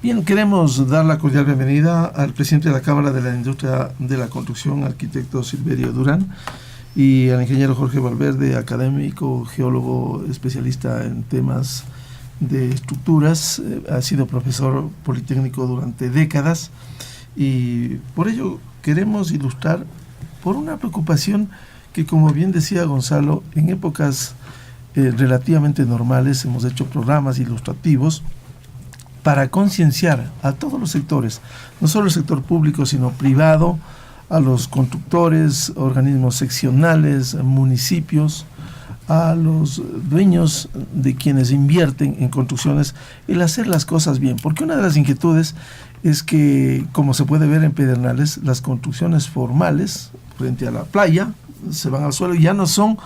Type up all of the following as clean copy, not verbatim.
Bien, queremos dar la cordial bienvenida al presidente de la Cámara de la Industria de la Construcción, arquitecto Silverio Durán, y al ingeniero Jorge Valverde, académico, geólogo, especialista en temas de estructuras. Ha sido profesor politécnico durante décadas y por ello queremos ilustrar por una preocupación que, como bien decía Gonzalo, en épocas relativamente normales hemos hecho programas ilustrativos para concienciar a todos los sectores, no solo el sector público, sino privado, a los constructores, organismos seccionales, municipios, a los dueños de quienes invierten en construcciones, el hacer las cosas bien. Porque una de las inquietudes es que, como se puede ver en Pedernales, las construcciones formales frente a la playa se van al suelo y ya no son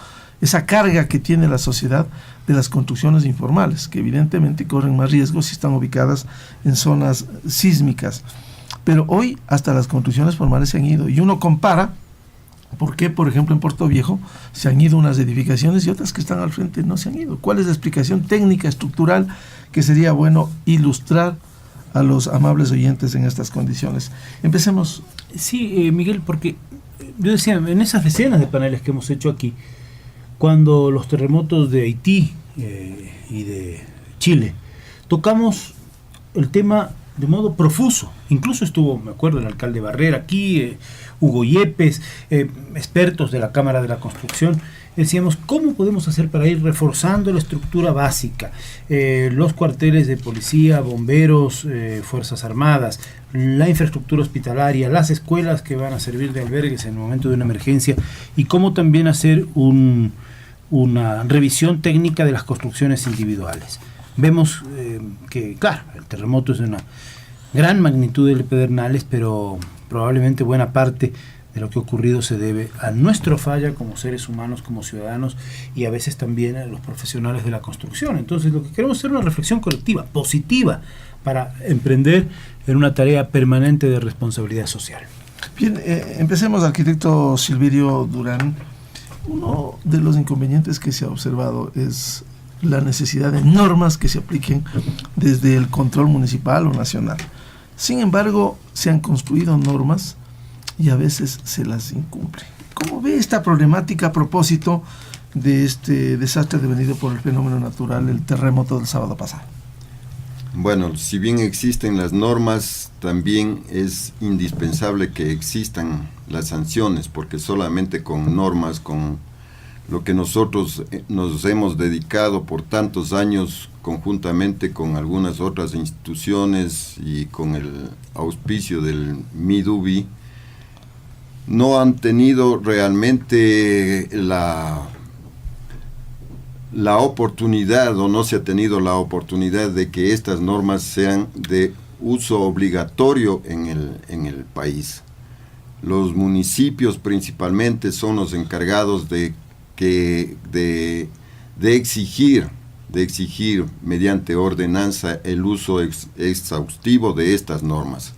esa carga que tiene la sociedad de las construcciones informales, que evidentemente corren más riesgos si están ubicadas en zonas sísmicas. Pero hoy hasta las construcciones formales se han ido, y uno compara por qué, por ejemplo, en Puerto Viejo se han ido unas edificaciones y otras que están al frente no se han ido. ¿Cuál es la explicación técnica, estructural, que sería bueno ilustrar a los amables oyentes en estas condiciones? Empecemos. Sí, Miguel, porque yo decía, en esas decenas de paneles que hemos hecho aquí, cuando los terremotos de Haití y de Chile, tocamos el tema de modo profuso. Incluso estuvo, me acuerdo, el alcalde Barrera aquí, Hugo Yepes, expertos de la Cámara de la Construcción. Decíamos, ¿cómo podemos hacer para ir reforzando la estructura básica? Los cuarteles de policía, bomberos, Fuerzas Armadas, la infraestructura hospitalaria, las escuelas que van a servir de albergues en el momento de una emergencia, y cómo también hacer una revisión técnica de las construcciones individuales. Vemos que, claro, el terremoto es de una gran magnitud de Pedernales, pero probablemente buena parte de lo que ha ocurrido se debe a nuestra falla como seres humanos, como ciudadanos, y a veces también a los profesionales de la construcción. Entonces, lo que queremos es hacer una reflexión colectiva, positiva, para emprender en una tarea permanente de responsabilidad social. Bien, empecemos, arquitecto Silverio Durán. Uno de los inconvenientes que se ha observado es la necesidad de normas que se apliquen desde el control municipal o nacional. Sin embargo, se han construido normas y a veces se las incumple. ¿Cómo ve esta problemática a propósito de este desastre devenido por el fenómeno natural, el terremoto del sábado pasado? Bueno, si bien existen las normas, también es indispensable que existan las sanciones, porque solamente con normas, con lo que nosotros nos hemos dedicado por tantos años conjuntamente con algunas otras instituciones y con el auspicio del MIDUBI, no han tenido realmente la oportunidad, o no se ha tenido la oportunidad de que estas normas sean de uso obligatorio en el país. Los municipios principalmente son los encargados de exigir mediante ordenanza el uso exhaustivo de estas normas.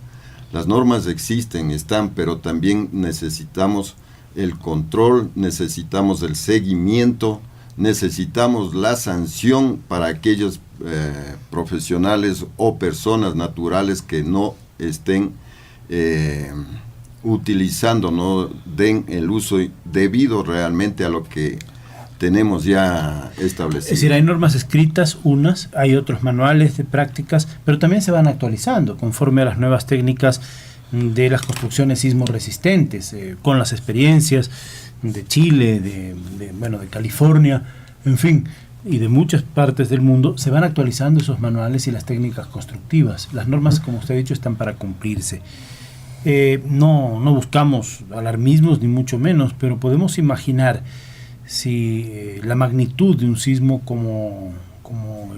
Las normas existen, están, pero también necesitamos el control, necesitamos el seguimiento, necesitamos la sanción para aquellos profesionales o personas naturales que no estén utilizando, no den el uso debido realmente a lo que tenemos ya establecido. Es decir, hay normas escritas, hay otros manuales de prácticas, pero también se van actualizando conforme a las nuevas técnicas de las construcciones sismo resistentes, con las experiencias de Chile, de California, en fin, y de muchas partes del mundo. Se van actualizando esos manuales y las técnicas constructivas. Las normas, como usted ha dicho, están para cumplirse. No buscamos alarmismos ni mucho menos, pero podemos imaginar si la magnitud de un sismo como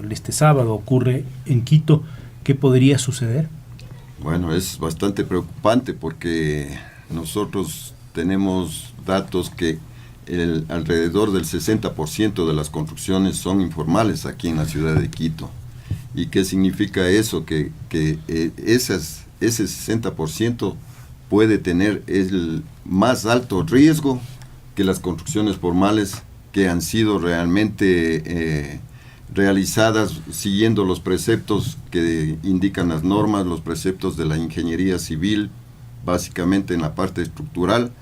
el de este sábado ocurre en Quito, ¿qué podría suceder? Bueno, es bastante preocupante porque nosotros tenemos datos que alrededor del 60% de las construcciones son informales aquí en la ciudad de Quito. ¿Y qué significa eso? Que ese 60% puede tener el más alto riesgo que las construcciones formales que han sido realmente realizadas siguiendo los preceptos que indican las normas, los preceptos de la ingeniería civil, básicamente en la parte estructural,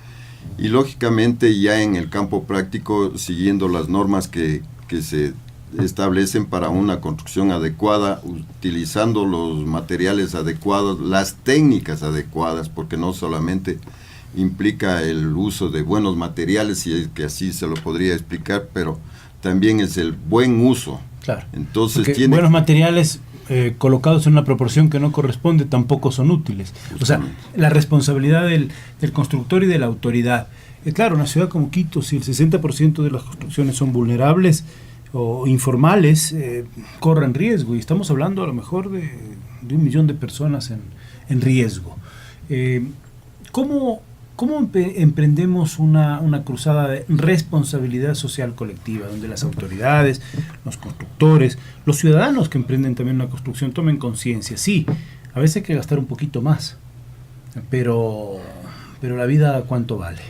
y lógicamente ya en el campo práctico siguiendo las normas que se establecen para una construcción adecuada, utilizando los materiales adecuados, las técnicas adecuadas, porque no solamente implica el uso de buenos materiales, si es que así se lo podría explicar, pero también es el buen uso. Claro. Entonces buenos materiales colocados en una proporción que no corresponde tampoco son útiles. Justamente. O sea, la responsabilidad del constructor y de la autoridad. Claro, una ciudad como Quito, si el 60% de las construcciones son vulnerables o informales, corren riesgo, y estamos hablando a lo mejor de 1 millón de personas en riesgo. ¿Cómo emprendemos una cruzada de responsabilidad social colectiva, donde las autoridades, los constructores, los ciudadanos que emprenden también una construcción tomen conciencia? Sí, a veces hay que gastar un poquito más, pero la vida, ¿cuánto vale?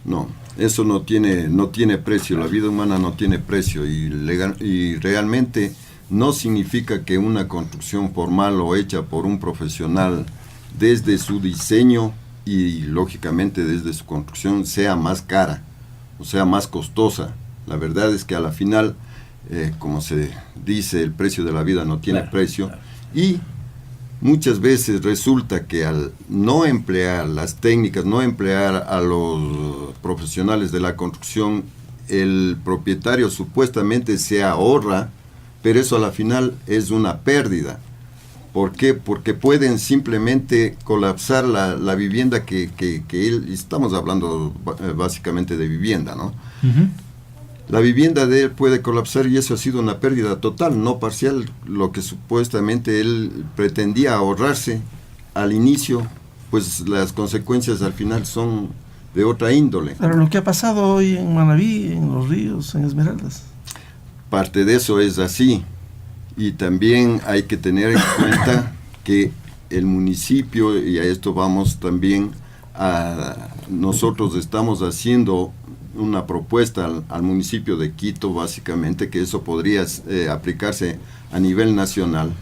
No, eso no tiene precio, la vida humana no tiene precio, y realmente no significa que una construcción formal o hecha por un profesional desde su diseño y lógicamente desde su construcción sea más cara o sea más costosa. La verdad es que a la final, como se dice, el precio de la vida no tiene precio, y muchas veces resulta que al no emplear las técnicas, no emplear a los profesionales de la construcción, el propietario supuestamente se ahorra, pero eso a la final es una pérdida. ¿Por qué? Porque pueden simplemente colapsar la vivienda que él, estamos hablando básicamente de vivienda, ¿no? Uh-huh. La vivienda de él puede colapsar, y eso ha sido una pérdida total, no parcial, lo que supuestamente él pretendía ahorrarse al inicio, pues las consecuencias al final son de otra índole. Pero lo que ha pasado hoy en Manabí, en Los Ríos, en Esmeraldas. Parte de eso es así. Y también hay que tener en cuenta que el municipio, y a esto vamos también nosotros estamos haciendo una propuesta al municipio de Quito, básicamente, que eso podría aplicarse a nivel nacional,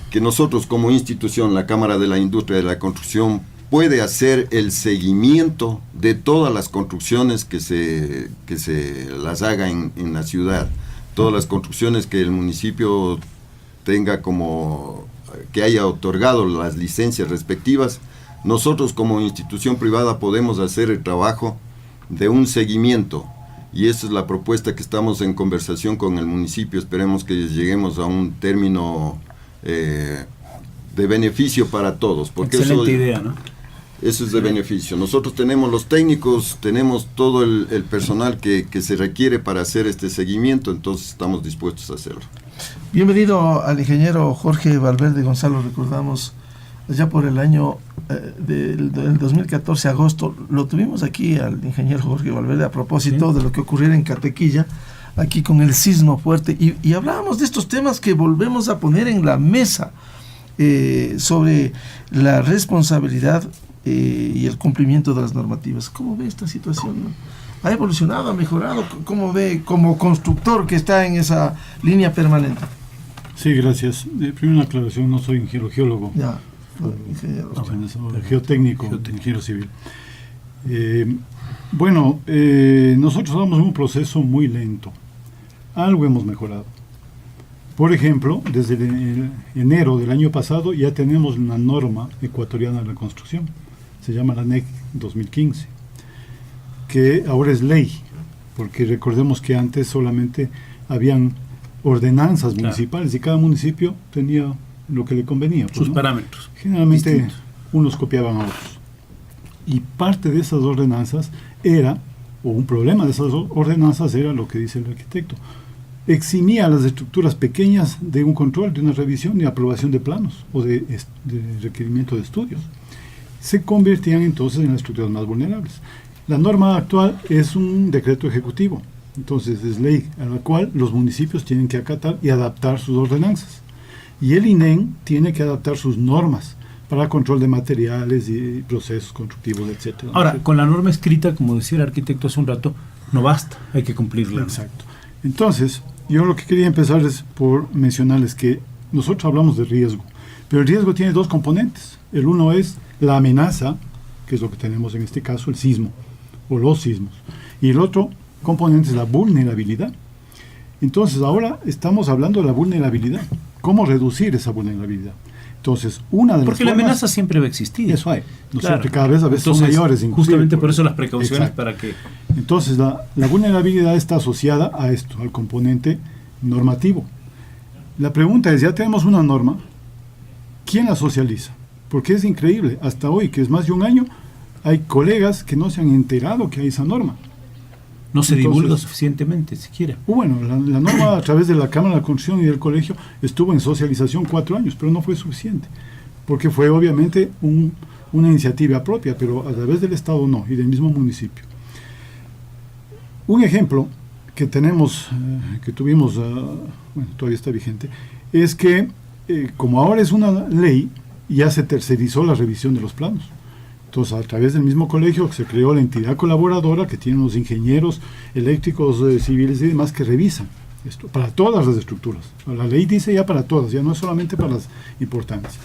que nosotros como institución, la Cámara de la Industria de la Construcción, puede hacer el seguimiento de todas las construcciones que se las haga en la ciudad. Todas las construcciones que el municipio tenga, como que haya otorgado las licencias respectivas, nosotros como institución privada podemos hacer el trabajo de un seguimiento, y esa es la propuesta que estamos en conversación con el municipio. Esperemos que lleguemos a un término de beneficio para todos, porque excelente idea, ¿no? Eso es de beneficio. Nosotros tenemos los técnicos, tenemos todo el personal que se requiere para hacer este seguimiento, entonces estamos dispuestos a hacerlo. Bienvenido al ingeniero Jorge Valverde Gonzalo. Recordamos ya por el año del 2014, agosto, lo tuvimos aquí al ingeniero Jorge Valverde a propósito de lo que ocurriera en Catequilla, aquí con el sismo fuerte, y hablábamos de estos temas que volvemos a poner en la mesa, sobre la responsabilidad y el cumplimiento de las normativas. ¿Cómo ve esta situación? ¿Ha evolucionado, ha mejorado? ¿Cómo ve como constructor que está en esa línea permanente? Sí, gracias. Primero una aclaración, no soy ingeniero geólogo. Ya, ingeniero. Soy geotécnico, ingeniero civil. Nosotros vamos en un proceso muy lento. Algo hemos mejorado. Por ejemplo, desde enero del año pasado ya tenemos una norma ecuatoriana de la construcción. Se llama la NEC 2015, que ahora es ley, porque recordemos que antes solamente habían ordenanzas municipales, y cada municipio tenía lo que le convenía. Sus parámetros. Generalmente distintos. Unos copiaban a otros. Y parte de esas ordenanzas un problema de esas ordenanzas era lo que dice el arquitecto. Eximía a las estructuras pequeñas de un control, de una revisión y aprobación de planos o de requerimiento de estudios. Se convertían entonces en las estructuras más vulnerables. La norma actual es un decreto ejecutivo, entonces es ley a la cual los municipios tienen que acatar y adaptar sus ordenanzas. Y el INEM tiene que adaptar sus normas para control de materiales y procesos constructivos, etcétera. Ahora, con la norma escrita, como decía el arquitecto hace un rato, no basta, hay que cumplirla. Exacto. Entonces, yo lo que quería empezar es por mencionarles que nosotros hablamos de riesgo, pero el riesgo tiene dos componentes. El uno es la amenaza, que es lo que tenemos en este caso, el sismo o los sismos, y el otro componente es la vulnerabilidad. Entonces ahora estamos hablando de la vulnerabilidad, cómo reducir esa vulnerabilidad. Entonces, una de las Porque la amenaza siempre va a existir. Eso hay. Claro. Cada vez a veces son mayores. Justamente por eso las precauciones. Exacto. Para que... Entonces, la vulnerabilidad está asociada a esto, al componente normativo. La pregunta es, ya tenemos una norma, ¿quién la socializa? Porque es increíble, hasta hoy, que es más de un año, hay colegas que no se han enterado que hay esa norma. No se divulga suficientemente, siquiera. Bueno, la norma a través de la Cámara de la Construcción y del Colegio estuvo en socialización 4 años, pero no fue suficiente, porque fue obviamente una iniciativa propia, pero a través del Estado no, y del mismo municipio. Un ejemplo que tenemos, que tuvimos, bueno, todavía está vigente, es que como ahora es una ley, ya se tercerizó la revisión de los planos. Entonces, a través del mismo colegio se creó la entidad colaboradora que tiene unos ingenieros eléctricos, civiles y demás que revisan esto para todas las estructuras. La ley dice ya para todas, ya no es solamente para las importantes.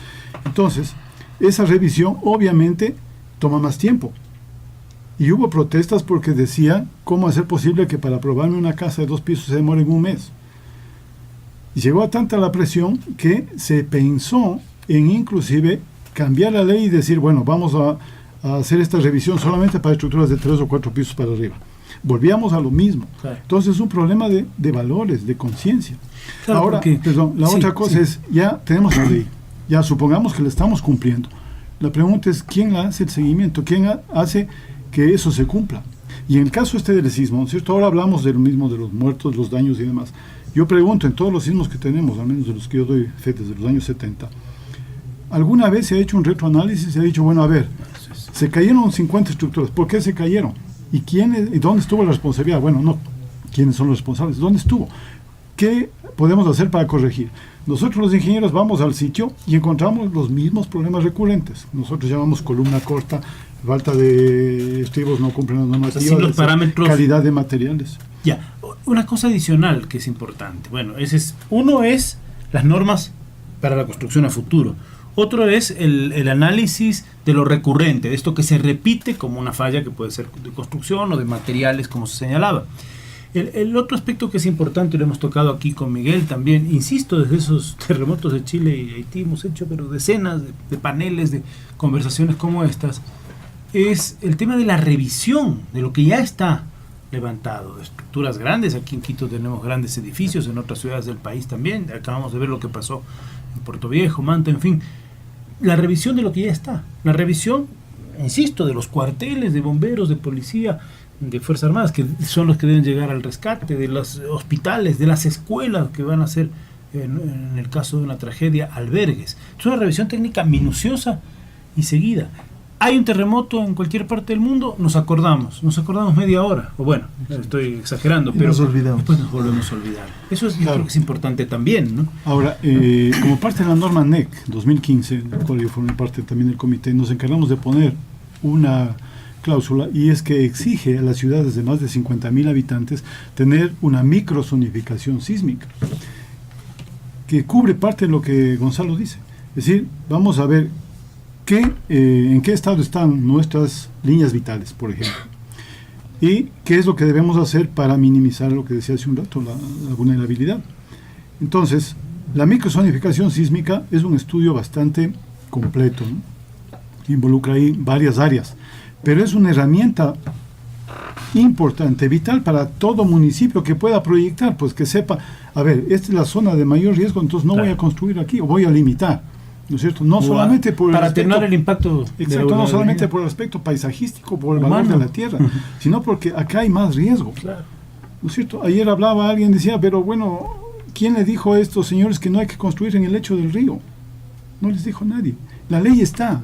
Entonces, esa revisión obviamente toma más tiempo. Y hubo protestas porque decían cómo hacer posible que para aprobarme una casa de 2 pisos se demore un mes. Y llegó a tanta la presión que se pensó en inclusive cambiar la ley y decir, bueno, vamos a hacer esta revisión solamente para estructuras de 3 o 4 pisos para arriba. Volvíamos a lo mismo. Claro. Entonces es un problema de valores, de conciencia. Claro, ahora, la otra cosa es, ya tenemos la ley, ya supongamos que la estamos cumpliendo. La pregunta es, ¿quién hace el seguimiento? ¿Quién hace que eso se cumpla? Y en el caso del sismo, ¿no es cierto? Ahora hablamos de lo mismo, de los muertos, los daños y demás. Yo pregunto, en todos los sismos que tenemos, al menos de los que yo doy fe desde los años 70, ¿alguna vez se ha hecho un retroanálisis y se ha dicho, bueno, a ver, se cayeron 50 estructuras, ¿por qué se cayeron? ¿Y dónde estuvo la responsabilidad? Bueno, no, ¿quiénes son los responsables? ¿Dónde estuvo? ¿Qué podemos hacer para corregir? Nosotros los ingenieros vamos al sitio y encontramos los mismos problemas recurrentes. Nosotros llamamos columna corta, falta de estribos, no cumplen las normativas, los parámetros, calidad de materiales. Ya, una cosa adicional que es importante. Bueno, uno es las normas para la construcción a futuro. Otro es el análisis de lo recurrente, de esto que se repite como una falla que puede ser de construcción o de materiales, como se señalaba. El otro aspecto que es importante, lo hemos tocado aquí con Miguel también, insisto, desde esos terremotos de Chile y Haití hemos hecho pero decenas de paneles, de conversaciones como estas, es el tema de la revisión de lo que ya está levantado, de estructuras grandes. Aquí en Quito tenemos grandes edificios, en otras ciudades del país también, acabamos de ver lo que pasó en Puerto Viejo, Manta, en fin. La revisión de lo que ya está, la revisión, insisto, de los cuarteles de bomberos, de policía, de Fuerzas Armadas, que son los que deben llegar al rescate, de los hospitales, de las escuelas que van a ser, en el caso de una tragedia, albergues. Es una revisión técnica minuciosa y seguida. Hay un terremoto en cualquier parte del mundo, nos acordamos media hora, o bueno, estoy exagerando, pero después nos volvemos a olvidar. Eso es, yo creo que es importante también, ¿no? Ahora, como parte de la norma NEC 2015, de la cual yo formé parte también del comité, nos encargamos de poner una cláusula, y es que exige a las ciudades de más de 50.000 habitantes tener una microzonificación sísmica, que cubre parte de lo que Gonzalo dice. Es decir, vamos a ver en qué estado están nuestras líneas vitales, por ejemplo, y qué es lo que debemos hacer para minimizar lo que decía hace un rato, la vulnerabilidad. Entonces, la microzonificación sísmica es un estudio bastante completo, ¿no? Involucra ahí varias áreas, pero es una herramienta importante, vital para todo municipio que pueda proyectar, pues que sepa, a ver, esta es la zona de mayor riesgo, entonces no voy a construir aquí, o voy a limitar, ¿no es cierto? No solamente por para atenuar el impacto. Exacto, no solamente por el aspecto paisajístico, por el valor de la tierra, sino porque acá hay más riesgo. Claro. ¿No es cierto? Ayer hablaba alguien, decía, pero bueno, ¿quién le dijo a estos señores que no hay que construir en el lecho del río? No les dijo nadie. La ley está.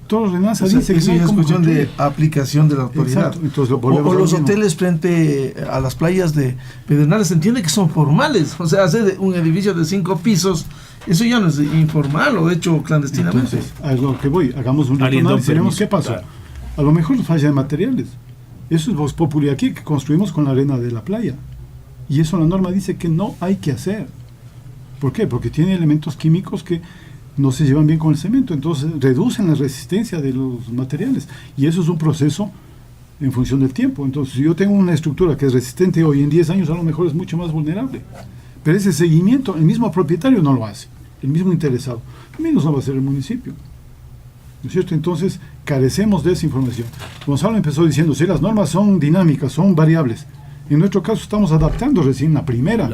Todos los ordenanzas dicen que eso ya es cuestión de aplicación de la autoridad. Entonces, o los hoteles frente a las playas de Pedernales, se entiende que son formales. O sea, hacer un edificio de 5 pisos, eso ya no es informal o hecho clandestinamente. Entonces, a lo que voy, hagamos un análisis y veremos qué pasó. Claro. A lo mejor falla de materiales. Eso es vox populi aquí, que construimos con la arena de la playa. Y eso la norma dice que no hay que hacer. ¿Por qué? Porque tiene elementos químicos que no se llevan bien con el cemento, entonces reducen la resistencia de los materiales. Y eso es un proceso en función del tiempo. Entonces, si yo tengo una estructura que es resistente hoy, en 10 años a lo mejor es mucho más vulnerable. Pero ese seguimiento, el mismo propietario no lo hace, el mismo interesado. Menos no va a ser el municipio. ¿No es cierto? Entonces, carecemos de esa información. Gonzalo empezó diciendo, si las normas son dinámicas, son variables. En nuestro caso estamos adaptando recién la primera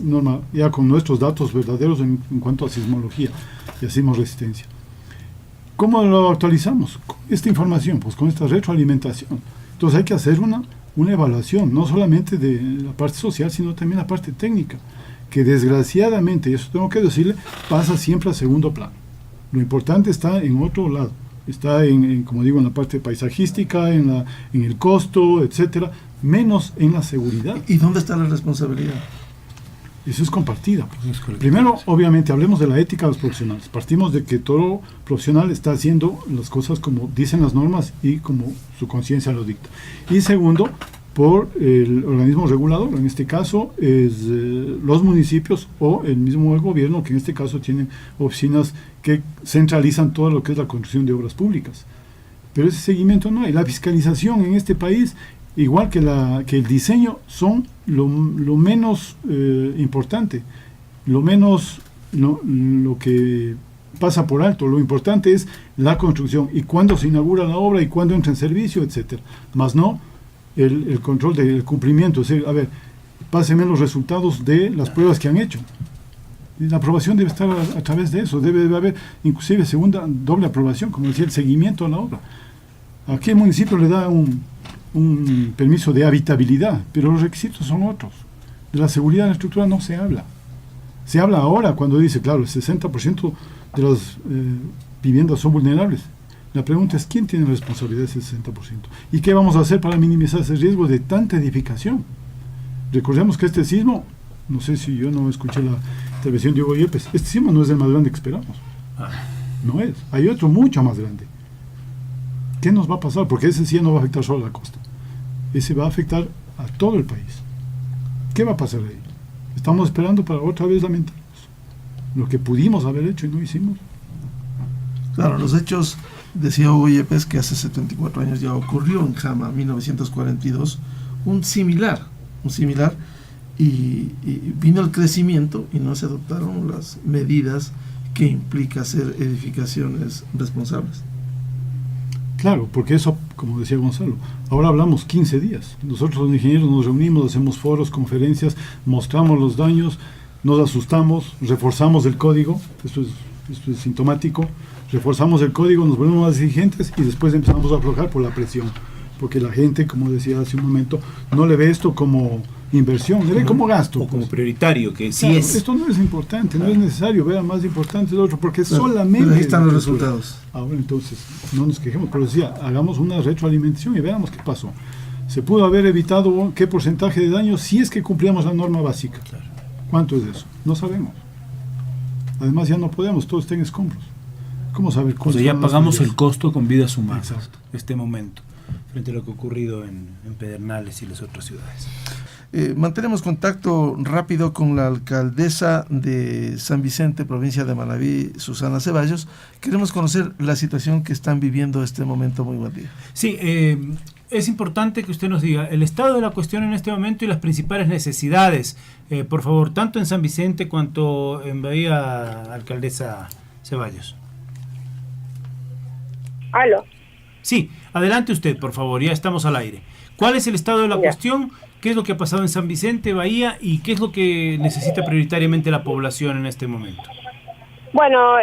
norma, ya con nuestros datos verdaderos en cuanto a sismología y a sismoresistencia. ¿Cómo lo actualizamos? Con esta información, pues con esta retroalimentación. Entonces hay que hacer una evaluación, no solamente de la parte social, sino también la parte técnica, que desgraciadamente, y eso tengo que decirle, pasa siempre a segundo plano. Lo importante está en otro lado, está como digo, en la parte paisajística, en el costo, etcétera, menos en la seguridad. ¿Y dónde está la responsabilidad? Eso es compartida. Primero, obviamente, hablemos de la ética de los profesionales. Partimos de que todo profesional está haciendo las cosas como dicen las normas y como su conciencia lo dicta. Y segundo, por el organismo regulador, en este caso es los municipios o el mismo gobierno, que en este caso tienen oficinas que centralizan todo lo que es la construcción de obras públicas. Pero ese seguimiento no hay. La fiscalización en este país, igual que el diseño, son lo menos importante, lo que pasa por alto. Lo importante es la construcción y cuándo se inaugura la obra y cuándo entra en servicio, etcétera. Más no el control del cumplimiento. Es decir, a ver, pásenme los resultados de las pruebas que han hecho. Y la aprobación debe estar a través de eso. Debe haber inclusive segunda, doble aprobación, como decía, el seguimiento a la obra. Aquí el municipio le da un permiso de habitabilidad, pero los requisitos son otros. De la seguridad de la estructura no se habla. Se habla ahora cuando dice, claro, el 60% de las viviendas son vulnerables. La pregunta es, ¿quién tiene responsabilidad de ese 60%? ¿Y qué vamos a hacer para minimizar ese riesgo de tanta edificación? Recordemos que este sismo, no sé si yo no escuché la intervención de Hugo Yepes, este sismo no es el más grande que esperamos. No es. Hay otro mucho más grande. ¿Qué nos va a pasar? Porque ese sí no va a afectar solo a la costa. Ese va a afectar a todo el país. ¿Qué va a pasar ahí? Estamos esperando para otra vez lamentarnos lo que pudimos haber hecho y no hicimos. Claro, los hechos, decía Hugo Yepes, que hace 74 años ya ocurrió en Jama, 1942, un similar, y vino el crecimiento y no se adoptaron las medidas que implica hacer edificaciones responsables. Claro, porque eso, como decía Gonzalo, ahora hablamos 15 días. Nosotros los ingenieros nos reunimos, hacemos foros, conferencias, mostramos los daños, nos asustamos, reforzamos el código, esto es sintomático, reforzamos el código, nos volvemos más exigentes y después empezamos a aflojar por la presión. Porque la gente, como decía hace un momento, no le ve esto como inversión, le ve como gasto. O como prioritario, que sí claro, es. Esto no es importante, no es necesario, vea más importante el otro, porque Claro, solamente... pero ahí están los resultados. Ahora entonces, no nos quejemos, pero decía, hagamos una retroalimentación y veamos qué pasó. Se pudo haber evitado qué porcentaje de daño si es que cumplíamos la norma básica. Claro. ¿Cuánto es eso? No sabemos. Además ya no podemos, todo está en escombros. ¿Cómo saber cuánto? O sea, ya pagamos el costo con vidas humanas. Exacto. Este momento, frente a lo que ha ocurrido en Pedernales y las otras ciudades. Mantenemos contacto rápido con la alcaldesa de San Vicente, provincia de Manabí, Susana Ceballos. Queremos conocer la situación que están viviendo este momento. Muy buen día. Sí, es importante que usted nos diga el estado de la cuestión en este momento y las principales necesidades, por favor, tanto en San Vicente cuanto en Bahía, alcaldesa Ceballos. ¿Aló? Sí, adelante usted, por favor, ya estamos al aire. ¿Cuál es el estado de la cuestión? ¿Qué es lo que ha pasado en San Vicente, Bahía? ¿Y qué es lo que necesita prioritariamente la población en este momento? Bueno,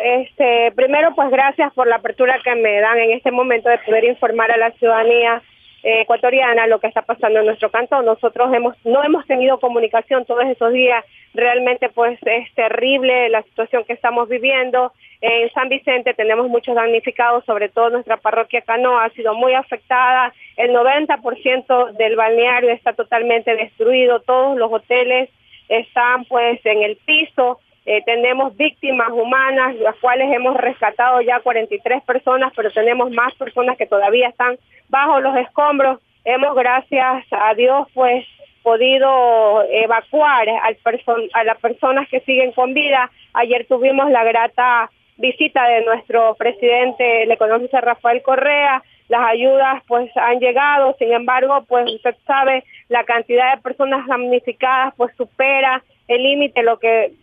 primero pues gracias por la apertura que me dan en este momento de poder informar a la ciudadanía ecuatoriana lo que está pasando en nuestro cantón. Nosotros no hemos tenido comunicación todos esos días. Realmente pues es terrible la situación que estamos viviendo. En San Vicente tenemos muchos damnificados, sobre todo nuestra parroquia Canoa ha sido muy afectada. El 90% del balneario está totalmente destruido, todos los hoteles están pues en el piso. Tenemos víctimas humanas, las cuales hemos rescatado ya 43 personas, pero tenemos más personas que todavía están bajo los escombros. Hemos, gracias a Dios, pues podido evacuar a las personas que siguen con vida. Ayer tuvimos la grata visita de nuestro presidente, el economista Rafael Correa. Las ayudas pues han llegado, sin embargo, pues usted sabe, la cantidad de personas damnificadas pues supera el límite, lo que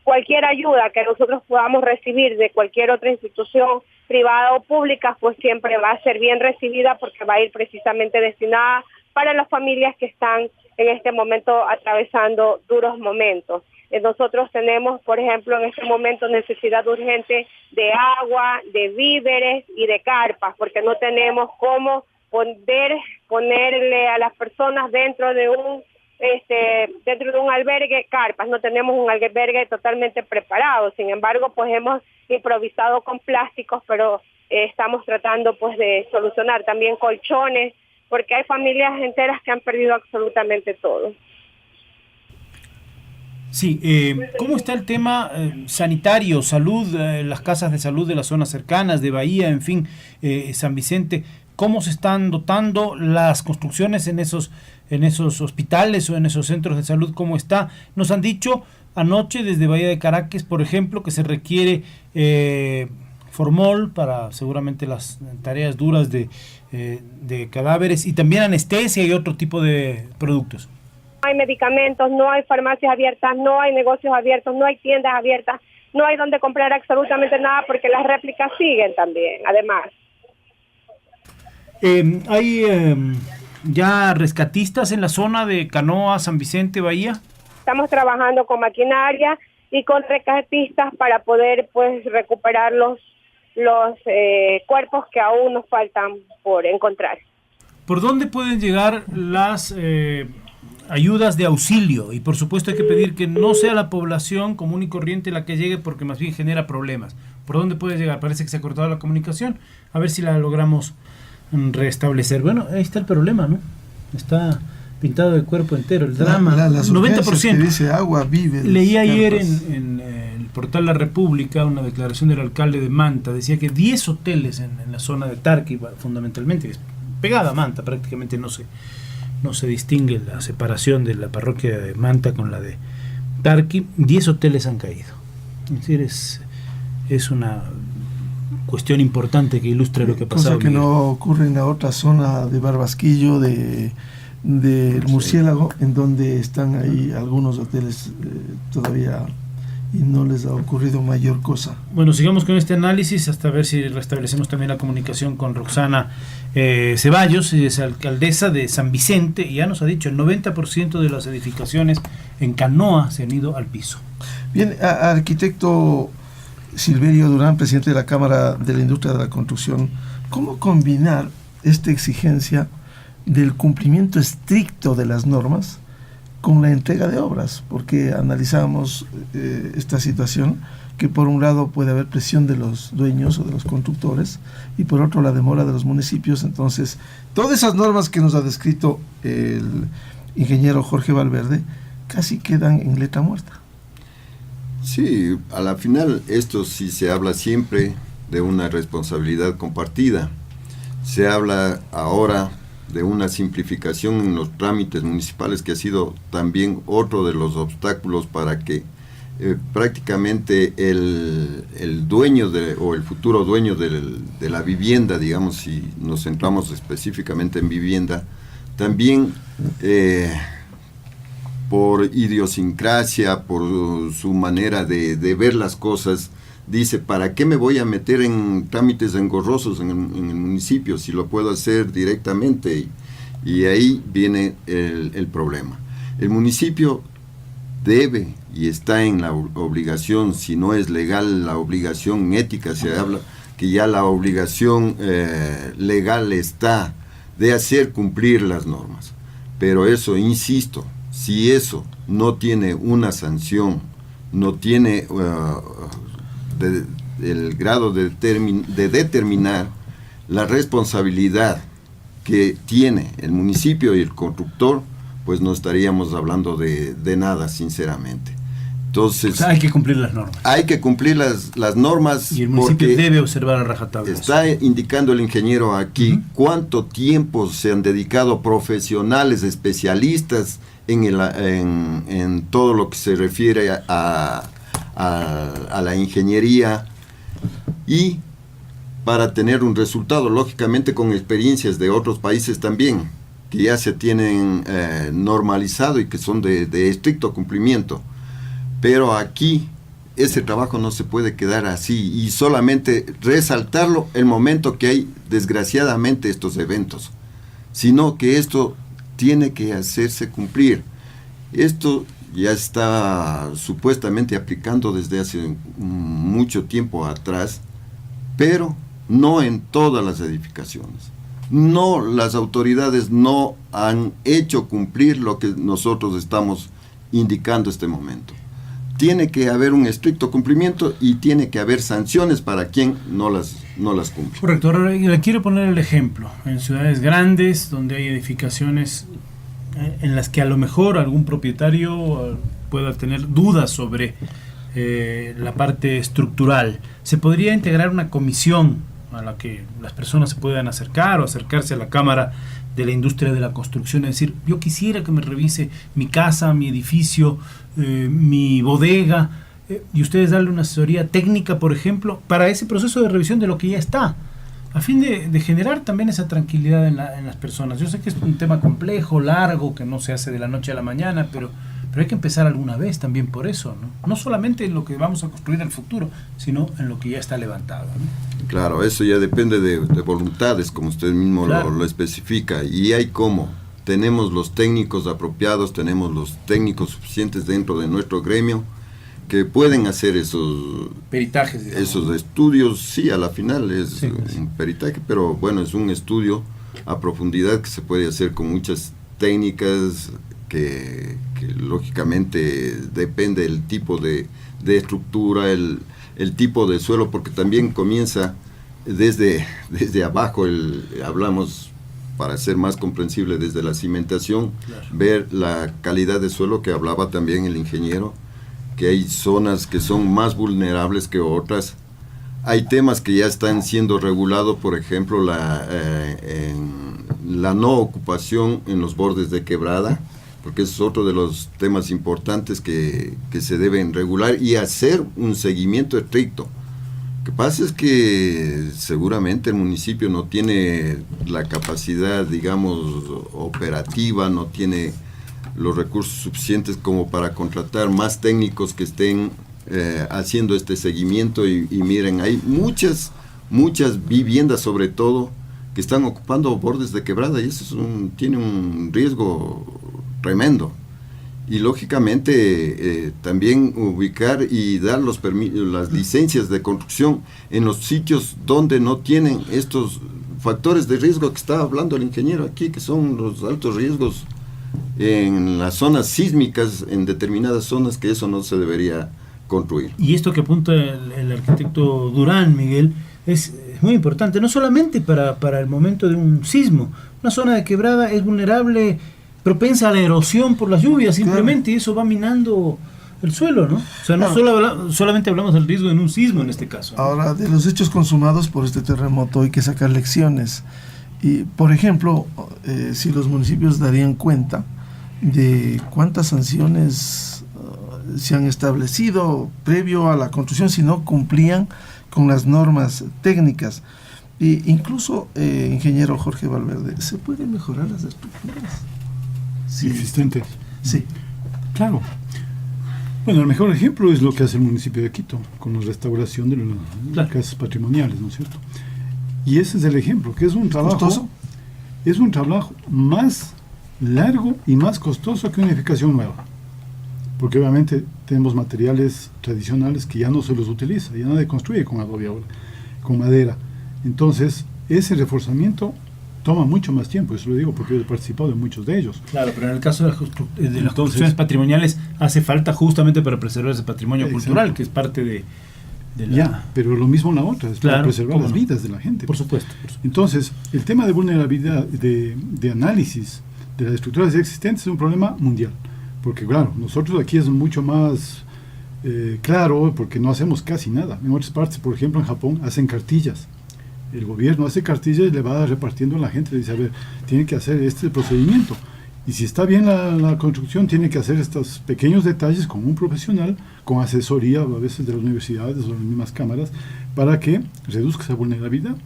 cualquier ayuda que nosotros podamos recibir de cualquier otra institución privada o pública, pues siempre va a ser bien recibida porque va a ir precisamente destinada para las familias que están en este momento atravesando duros momentos. Nosotros tenemos, por ejemplo, en este momento necesidad urgente de agua, de víveres y de carpas, porque no tenemos cómo ponerle a las personas dentro de un albergue carpas. No tenemos un albergue totalmente preparado. Sin embargo, pues hemos improvisado con plásticos, pero estamos tratando pues de solucionar también colchones, porque hay familias enteras que han perdido absolutamente todo. Sí, ¿cómo está el tema sanitario, salud, las casas de salud de las zonas cercanas, de Bahía, en fin, San Vicente? ¿Cómo se están dotando las construcciones en esos hospitales o en esos centros de salud? ¿Cómo está? Nos han dicho anoche desde Bahía de Caracas, por ejemplo, que se requiere formol para seguramente las tareas duras de cadáveres y también anestesia y otro tipo de productos. No hay medicamentos, no hay farmacias abiertas, no hay negocios abiertos, no hay tiendas abiertas, no hay donde comprar absolutamente nada porque las réplicas siguen también, además. ¿Hay ya rescatistas en la zona de Canoa, San Vicente, Bahía? Estamos trabajando con maquinaria y con rescatistas para poder pues recuperar los cuerpos que aún nos faltan por encontrar. ¿Por dónde pueden llegar las ayudas de auxilio? Y por supuesto hay que pedir que no sea la población común y corriente la que llegue porque más bien genera problemas. ¿Por dónde puede llegar? Parece que se ha cortado la comunicación. A ver si la logramos restablecer. Bueno, ahí está el problema, ¿no? Está pintado de cuerpo entero, el drama. Las 90%. Que dice agua, víveres. Leí ayer en el portal La República una declaración del alcalde de Manta. Decía que 10 hoteles en la zona de Tarqui, fundamentalmente, que es pegada a Manta, prácticamente no se distingue la separación de la parroquia de Manta con la de Tarqui, 10 hoteles han caído. Es decir, es una cuestión importante que ilustra lo que ha pasado. Cosa que no ocurre en la otra zona de Barbasquillo, del Murciélago, en donde están ahí algunos hoteles todavía y no les ha ocurrido mayor cosa. Bueno, sigamos con este análisis hasta ver si restablecemos también la comunicación con Roxana Ceballos, es alcaldesa de San Vicente, y ya nos ha dicho el 90% de las edificaciones en Canoa se han ido al piso. Bien, arquitecto Silverio Durán, presidente de la Cámara de la Industria de la Construcción, ¿cómo combinar esta exigencia del cumplimiento estricto de las normas con la entrega de obras? Porque analizamos esta situación, que por un lado puede haber presión de los dueños o de los constructores y por otro la demora de los municipios. Entonces, todas esas normas que nos ha descrito el ingeniero Jorge Valverde casi quedan en letra muerta. Sí, a la final esto sí se habla siempre de una responsabilidad compartida. Se habla ahora de una simplificación en los trámites municipales, que ha sido también otro de los obstáculos para que prácticamente el dueño o el futuro dueño de la vivienda, digamos, si nos centramos específicamente en vivienda, también por idiosincrasia, por su manera de ver las cosas, dice, ¿para qué me voy a meter en trámites engorrosos en el municipio si lo puedo hacer directamente? Y ahí viene el problema. El municipio debe y está en la obligación, si no es legal, la obligación ética, se habla que ya la obligación legal está de hacer cumplir las normas. Pero eso, insisto, si eso no tiene una sanción, no tiene el grado de determinar la responsabilidad que tiene el municipio y el constructor, pues no estaríamos hablando de nada, sinceramente. Entonces, o sea, hay que cumplir las normas. Hay que cumplir las normas. Y el municipio debe observar a rajatabla. Está indicando el ingeniero aquí cuánto tiempo se han dedicado profesionales, especialistas en todo lo que se refiere a la ingeniería, y para tener un resultado, lógicamente con experiencias de otros países también, que ya se tienen normalizado y que son de estricto cumplimiento. Pero aquí ese trabajo no se puede quedar así, y solamente resaltarlo el momento que hay desgraciadamente estos eventos, sino que esto tiene que hacerse cumplir. Esto ya está supuestamente aplicando desde hace mucho tiempo atrás, pero no en todas las edificaciones. No, las autoridades no han hecho cumplir lo que nosotros estamos indicando este momento. Tiene que haber un estricto cumplimiento y tiene que haber sanciones para quien no las cumple. Correcto. Ahora le quiero poner el ejemplo. En ciudades grandes, donde hay edificaciones en las que a lo mejor algún propietario pueda tener dudas sobre la parte estructural, ¿se podría integrar una comisión a la que las personas se puedan acercar o acercarse a la Cámara de la Industria de la Construcción? Es decir, yo quisiera que me revise mi casa, mi edificio, mi bodega, y ustedes darle una asesoría técnica, por ejemplo, para ese proceso de revisión de lo que ya está, a fin de generar también esa tranquilidad en las personas. Yo sé que es un tema complejo, largo, que no se hace de la noche a la mañana, pero hay que empezar alguna vez también por eso, ¿no? No solamente en lo que vamos a construir en el futuro, sino en lo que ya está levantado, ¿no? Claro, eso ya depende de voluntades, como usted mismo claro. lo especifica, y hay cómo. Tenemos los técnicos apropiados, tenemos los técnicos suficientes dentro de nuestro gremio que pueden hacer esos peritajes, digamos, esos estudios. Sí, a la final es sí. un peritaje, pero bueno, es un estudio a profundidad que se puede hacer con muchas técnicas que lógicamente depende del tipo de estructura, el tipo de suelo, porque también comienza desde abajo, hablamos, para ser más comprensible, desde la cimentación, claro. Ver la calidad de suelo que hablaba también el ingeniero, que hay zonas que son más vulnerables que otras. Hay temas que ya están siendo regulados, por ejemplo, la no ocupación en los bordes de quebrada, porque es otro de los temas importantes que se deben regular y hacer un seguimiento estricto. Lo que pasa es que seguramente el municipio no tiene la capacidad, digamos, operativa, no tiene los recursos suficientes como para contratar más técnicos que estén haciendo este seguimiento, y miren, hay muchas viviendas sobre todo que están ocupando bordes de quebrada, y eso tiene un riesgo tremendo. Y lógicamente también ubicar y dar las licencias de construcción en los sitios donde no tienen estos factores de riesgo que estaba hablando el ingeniero aquí, que son los altos riesgos en las zonas sísmicas, en determinadas zonas, que eso no se debería construir. Y esto que apunta el arquitecto Durán, Miguel, es muy importante, no solamente para el momento de un sismo. Una zona de quebrada es vulnerable, propensa a la erosión por las lluvias, simplemente, claro. Y eso va minando el suelo, ¿no? O sea, no solamente hablamos del riesgo en un sismo en este caso, ¿no? Ahora, de los hechos consumados por este terremoto hay que sacar lecciones. Y, por ejemplo, si los municipios darían cuenta de cuántas sanciones se han establecido previo a la construcción si no cumplían con las normas técnicas. E incluso, ingeniero Jorge Valverde, ¿se pueden mejorar las estructuras? Sí. Existentes. Sí. Claro. Bueno, el mejor ejemplo es lo que hace el municipio de Quito con la restauración de las casas patrimoniales, ¿no es cierto? Y ese es el ejemplo, que es un trabajo costoso. Es un trabajo más largo y más costoso que una edificación nueva, porque obviamente tenemos materiales tradicionales que ya no se los utiliza, ya nadie construye con adobe ahora, con madera. Entonces, ese reforzamiento toma mucho más tiempo, eso lo digo porque yo he participado en muchos de ellos. Claro, pero en el caso de las construcciones patrimoniales hace falta justamente para preservar ese patrimonio cultural, que es parte de la... Ya, pero lo mismo en la otra, es para preservar las vidas de la gente. Por supuesto. Entonces, el tema de vulnerabilidad, de análisis de las estructuras existentes es un problema mundial, porque claro, nosotros aquí es mucho más claro, porque no hacemos casi nada. En otras partes, por ejemplo en Japón, hacen cartillas. El gobierno hace cartillas y le va repartiendo a la gente, le dice, a ver, tienen que hacer este procedimiento. Y si está bien la construcción, tiene que hacer estos pequeños detalles con un profesional, con asesoría a veces de las universidades o las mismas cámaras, para que reduzca esa vulnerabilidad.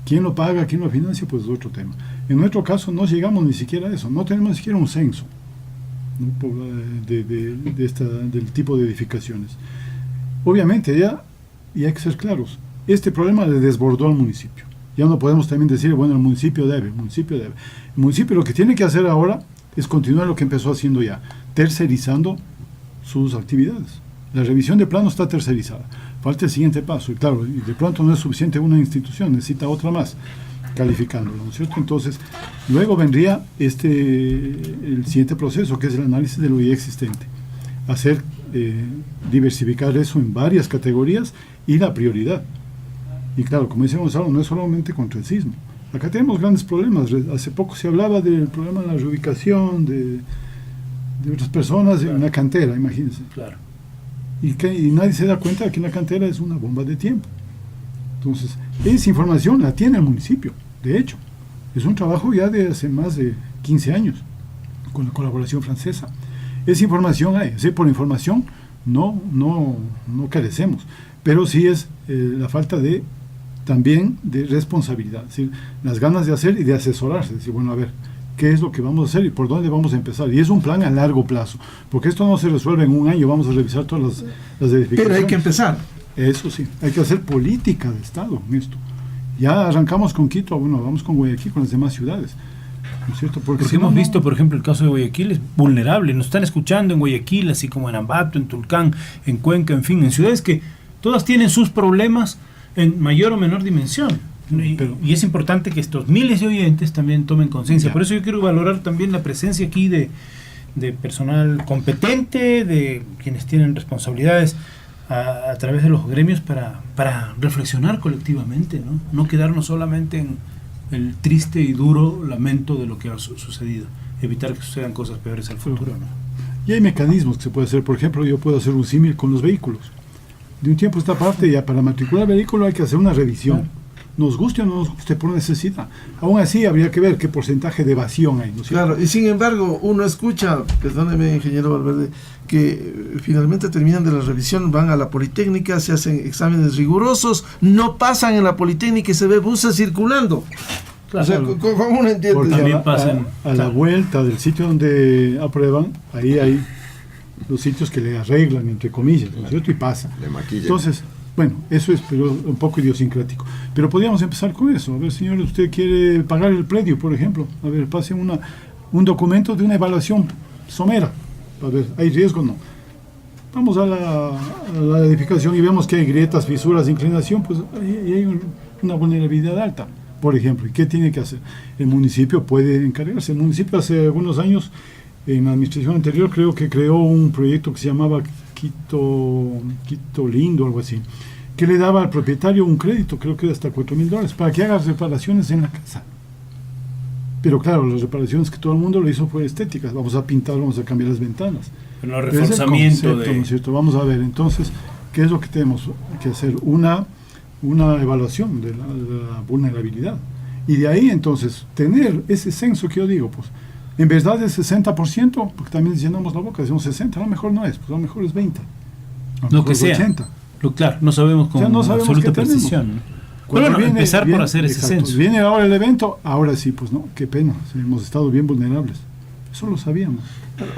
¿Quién lo paga, quién lo financia? Pues es otro tema. En nuestro caso no llegamos ni siquiera a eso, no tenemos ni siquiera un censo, ¿no? Del tipo de edificaciones. Obviamente y hay que ser claros, este problema le desbordó al municipio. Ya no podemos también decir, bueno, el municipio debe. El municipio lo que tiene que hacer ahora es continuar lo que empezó haciendo ya, tercerizando sus actividades. La revisión de plano está tercerizada. Falta el siguiente paso. Y claro, y de pronto no es suficiente una institución, necesita otra más, calificándolo, ¿no es cierto? Entonces, luego vendría el siguiente proceso, que es el análisis de lo ya existente. Diversificar eso en varias categorías y la prioridad. Y claro, como dice Gonzalo, no es solamente contra el sismo. Acá tenemos grandes problemas. Hace poco se hablaba del problema de la reubicación de otras personas en una cantera, imagínense. Claro. Y nadie se da cuenta de que la cantera es una bomba de tiempo. Entonces, esa información la tiene el municipio, de hecho. Es un trabajo ya de hace más de 15 años, con la colaboración francesa. Esa información hay, por información no carecemos, pero sí es la falta también de responsabilidad, es decir, las ganas de hacer y de asesorarse, decir, bueno, a ver, ¿qué es lo que vamos a hacer y por dónde vamos a empezar? Y es un plan a largo plazo, porque esto no se resuelve en un año, vamos a revisar todas las edificaciones. Pero hay que empezar. Eso sí, hay que hacer política de Estado en esto. Ya arrancamos con Quito, bueno, vamos con Guayaquil, con las demás ciudades, ¿no es cierto? Porque si hemos visto, por ejemplo, el caso de Guayaquil es vulnerable. Nos están escuchando en Guayaquil, así como en Ambato, en Tulcán, en Cuenca, en fin, en ciudades que todas tienen sus problemas en mayor o menor dimensión. Y es importante que estos miles de oyentes también tomen conciencia. Por eso yo quiero valorar también la presencia aquí de personal competente, de quienes tienen responsabilidades a través de los gremios para reflexionar colectivamente, no quedarnos solamente en el triste y duro lamento de lo que ha sucedido, evitar que sucedan cosas peores al futuro, ¿no? Y hay mecanismos que se puede hacer. Por ejemplo, yo puedo hacer un símil con los vehículos. De un tiempo a esta parte, ya para matricular el vehículo hay que hacer una revisión. Nos guste o no nos guste, por necesidad. Aún así, habría que ver qué porcentaje de evasión hay, ¿no es cierto? Claro, y sin embargo, uno escucha, perdóneme, ingeniero Valverde, que finalmente terminan de la revisión, van a la Politécnica, se hacen exámenes rigurosos, no pasan en la Politécnica y se ve buses circulando. Claro. O sea, ¿cómo uno entiende? Porque También pasan, a la vuelta del sitio donde aprueban, ahí hay los sitios que le arreglan, entre comillas, ¿no es cierto? Y pasa. Le maquillan. Entonces, bueno, eso es pero un poco idiosincrático. Pero podríamos empezar con eso. A ver, señor, usted quiere pagar el predio, por ejemplo. A ver, pase un documento de una evaluación somera. A ver, ¿hay riesgo o no? Vamos a la edificación y vemos que hay grietas, fisuras, inclinación, pues ahí hay una vulnerabilidad alta, por ejemplo. ¿Y qué tiene que hacer? El municipio puede encargarse. El municipio hace algunos años, en la administración anterior, creo que creó un proyecto que se llamaba Quito Lindo, algo así, que le daba al propietario un crédito, creo que de hasta $4,000, para que haga reparaciones en la casa. Pero claro, las reparaciones que todo el mundo lo hizo fue estéticas. Vamos a pintar, vamos a cambiar las ventanas. Pero no reforzamiento ¿no es cierto? Vamos a ver, entonces, ¿qué es lo que tenemos que hacer? Una evaluación de la vulnerabilidad. Y de ahí, entonces, tener ese censo que yo digo, pues, en verdad es 60%, porque también llenamos la boca, decimos 60, a lo mejor no es, pues a lo mejor es 20. Lo que sea. 80. Claro, no sabemos con absoluta precisión. Pero bueno, empezar por hacer ese censo. Viene ahora el evento, ahora sí, pues no, qué pena, hemos estado bien vulnerables. Eso lo sabíamos.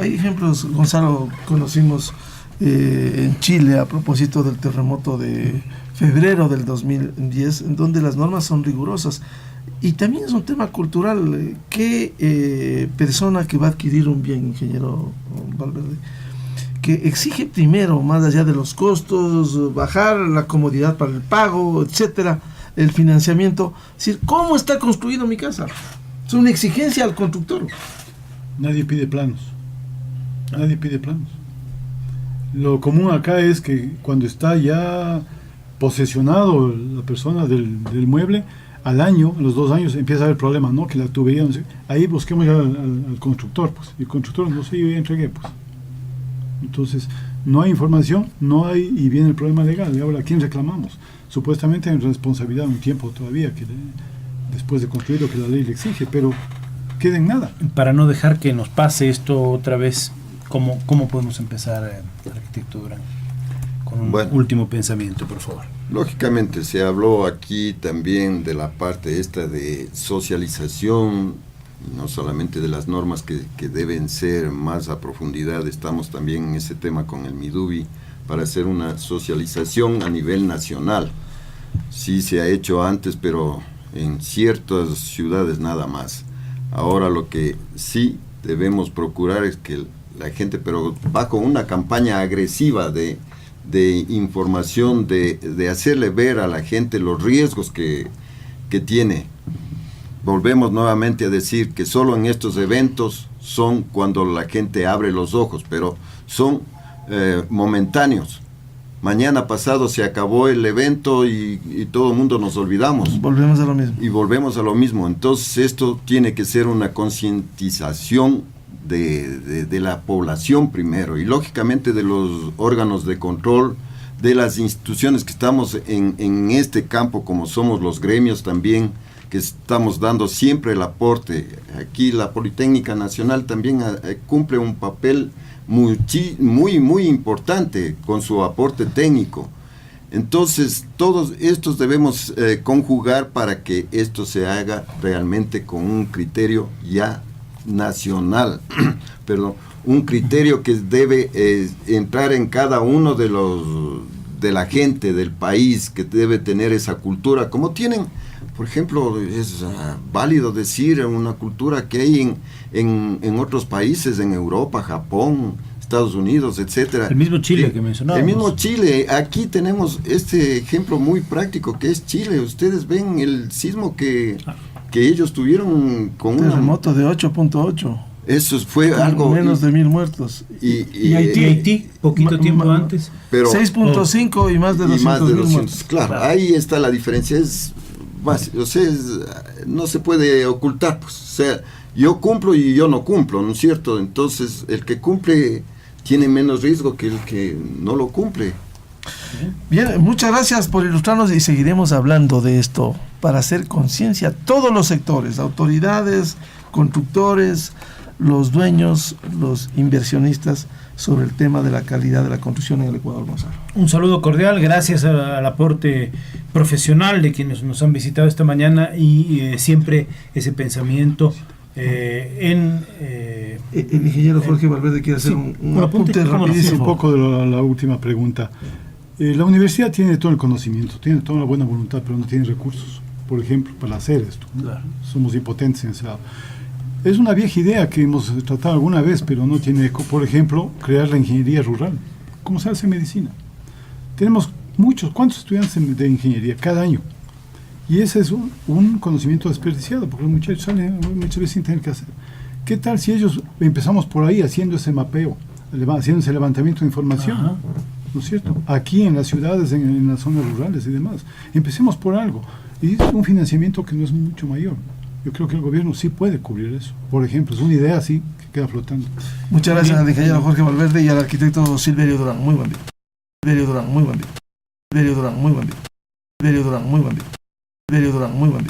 Hay ejemplos, Gonzalo, conocimos en Chile a propósito del terremoto de febrero del 2010, en donde las normas son rigurosas. Y también es un tema cultural. ¿Qué persona que va a adquirir un bien, ingeniero Valverde, que exige primero, más allá de los costos, bajar la comodidad para el pago, etcétera, el financiamiento? Es decir, ¿cómo está construido mi casa? Es una exigencia al constructor. Nadie pide planos. Nadie pide planos. Lo común acá es que cuando está ya posesionado la persona del mueble, al año, a los 2 años, empieza a haber problemas, ¿no? Que la tubería, no sé. Ahí busquemos ya al constructor, pues. Y el constructor, no sé, yo ya entregué, pues. Entonces, no hay información, no hay, y viene el problema legal. Y ahora, ¿a quién reclamamos? Supuestamente hay responsabilidad un tiempo todavía, después de construir lo que la ley le exige, pero quede en nada. Para no dejar que nos pase esto otra vez, ¿cómo podemos empezar, arquitecto Durán? Con un último pensamiento, por favor. Lógicamente, se habló aquí también de la parte esta de socialización, no solamente de las normas que deben ser más a profundidad. Estamos también en ese tema con el Midubi para hacer una socialización a nivel nacional. Sí se ha hecho antes, pero en ciertas ciudades nada más. Ahora lo que sí debemos procurar es que la gente, pero bajo una campaña agresiva de información, de hacerle ver a la gente los riesgos que tiene. Volvemos nuevamente a decir que solo en estos eventos son cuando la gente abre los ojos, pero son momentáneos. Mañana pasado se acabó el evento y todo el mundo nos olvidamos. Volvemos a lo mismo. Y volvemos a lo mismo. Entonces esto tiene que ser una concientización de la población primero, y lógicamente de los órganos de control, de las instituciones que estamos en este campo, como somos los gremios también, que estamos dando siempre el aporte. Aquí la Politécnica Nacional también cumple un papel muy importante con su aporte técnico. Entonces todos estos debemos conjugar para que esto se haga realmente con un criterio ya nacional, perdón, un criterio que debe entrar en cada uno de la gente del país, que debe tener esa cultura, como tienen, por ejemplo, es válido decir una cultura que hay en otros países, en Europa, Japón, Estados Unidos, etcétera. El mismo Chile que mencionábamos. El mismo Chile. Aquí tenemos este ejemplo muy práctico que es Chile. Ustedes ven el sismo que ellos tuvieron con un terremoto de 8.8. Eso fue con algo... menos de 1000 muertos. Y Haití, poquito tiempo antes. Pero 6.5 y más de 200.000 muertos. Claro, ahí está la diferencia. No se puede ocultar, pues. O sea, yo cumplo y yo no cumplo, ¿no es cierto? Entonces, el que cumple tiene menos riesgo que el que no lo cumple. Bien, muchas gracias por ilustrarnos, y seguiremos hablando de esto para hacer conciencia a todos los sectores, autoridades, constructores, los dueños, los inversionistas, sobre el tema de la calidad de la construcción en el Ecuador, Gonzalo. Un saludo cordial, gracias al aporte profesional de quienes nos han visitado esta mañana, y siempre ese pensamiento el ingeniero Jorge Valverde quiere hacer un apunte rapidísimo. Un poco de la última pregunta. La universidad tiene todo el conocimiento, tiene toda la buena voluntad, pero no tiene recursos, por ejemplo, para hacer esto. Claro. Somos impotentes en ese lado. Es una vieja idea que hemos tratado alguna vez, pero no tiene eco. Por ejemplo, crear la ingeniería rural, como se hace en medicina. Tenemos ¿cuántos estudiantes de ingeniería cada año? Y ese es un conocimiento desperdiciado, porque los muchachos salen muchas veces sin tener que hacer. ¿Qué tal si ellos empezamos por ahí haciendo ese mapeo, haciendo ese levantamiento de información? Ajá. ¿No es cierto? Aquí en las ciudades, en las zonas rurales y demás. Empecemos por algo. Y es un financiamiento que no es mucho mayor. Yo creo que el gobierno sí puede cubrir eso. Por ejemplo, es una idea así que queda flotando. Muchas gracias al ingeniero Jorge Valverde y al arquitecto Silverio Durán. Muy buen día. Silverio Durán, muy buen día. Silverio Durán, muy buen día. Silverio Durán, muy buen día. Silverio Durán, muy buen día.